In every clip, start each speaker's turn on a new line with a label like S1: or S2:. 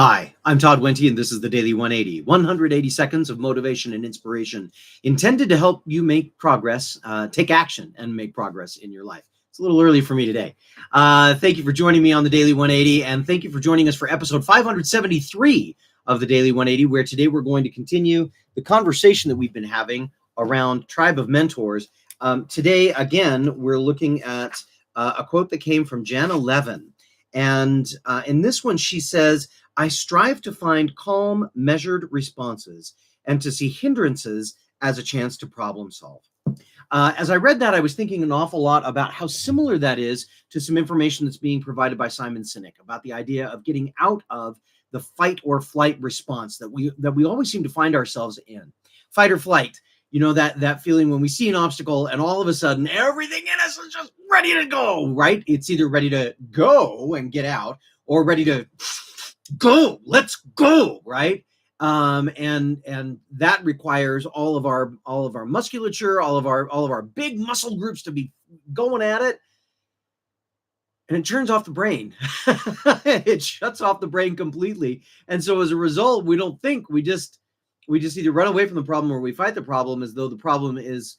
S1: Hi, I'm Todd Wente, and this is the Daily 180, 180 seconds of motivation and inspiration intended to help you make progress, take action, and make progress in your life. It's a little early for me today. Thank you for joining me on the Daily 180, and thank you for joining us for episode 573 of the Daily 180, where today we're going to continue the conversation that we've been having around Tribe of Mentors. Today, again, we're looking at a quote that came from Jan 11. And in this one, she says, I strive to find calm, measured responses and to see hindrances as a chance to problem solve. As I read that, I was thinking an awful lot about how similar that is to some information that's being provided by Simon Sinek about the idea of getting out of the fight or flight response that we always seem to find ourselves in. Fight or flight. You know, that feeling when we see an obstacle and all of a sudden everything in us is just ready to go, right? It's either ready to go and get out or ready to go, let's go, right? And that requires all of our musculature, all of our big muscle groups to be going at it. And it turns off the brain. It shuts off the brain completely. And so as a result, we don't think, we just either run away from the problem or we fight the problem as though the problem is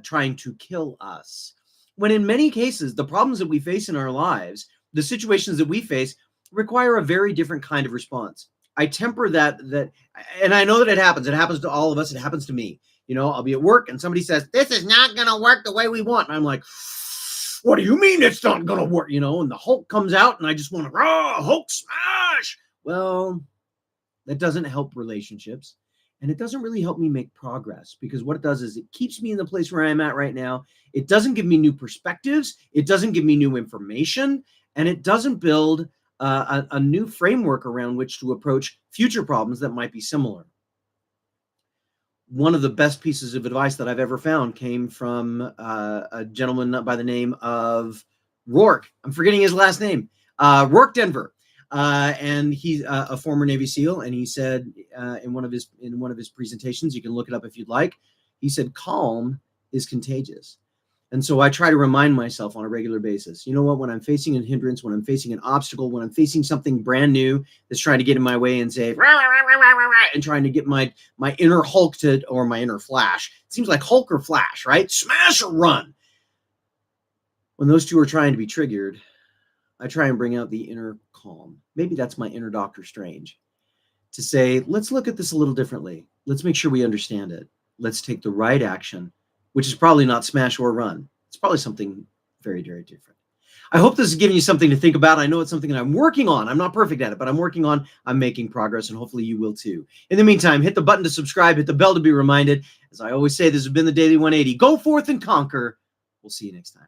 S1: trying to kill us. When in many cases, the problems that we face in our lives, the situations that we face require a very different kind of response. I temper that, and I know that it happens. It happens to all of us. It happens to me. You know, I'll be at work and somebody says, this is not going to work the way we want. And I'm like, what do you mean it's not going to work? You know, and the Hulk comes out and I just want to, Hulk smash. Well, that doesn't help relationships, and it doesn't really help me make progress, because what it does is it keeps me in the place where I'm at right now. It doesn't give me new perspectives. It doesn't give me new information, and it doesn't build a new framework around which to approach future problems that might be similar. One of the best pieces of advice that I've ever found came from a gentleman by the name of Rourke. I'm forgetting his last name. Rourke Denver. And he's a former Navy SEAL, and he said in one of his presentations, you can look it up if you'd like, he said, calm is contagious. And so I try to remind myself on a regular basis, you know what, when I'm facing a hindrance, when I'm facing an obstacle, when I'm facing something brand new that's trying to get in my way and say, and trying to get my inner Hulk or my inner Flash, it seems like Hulk or Flash, right? Smash or run. When those two are trying to be triggered, I try and bring out the inner calm. Maybe that's my inner Doctor Strange, to say, let's look at this a little differently. Let's make sure we understand it. Let's take the right action, which is probably not smash or run. It's probably something very, very different. I hope this is giving you something to think about. I know it's something that I'm working on. I'm not perfect at it, but I'm working on. I'm making progress, and hopefully you will too. In the meantime, hit the button to subscribe, hit the bell to be reminded. As I always say, this has been the Daily 180. Go forth and conquer. We'll see you next time.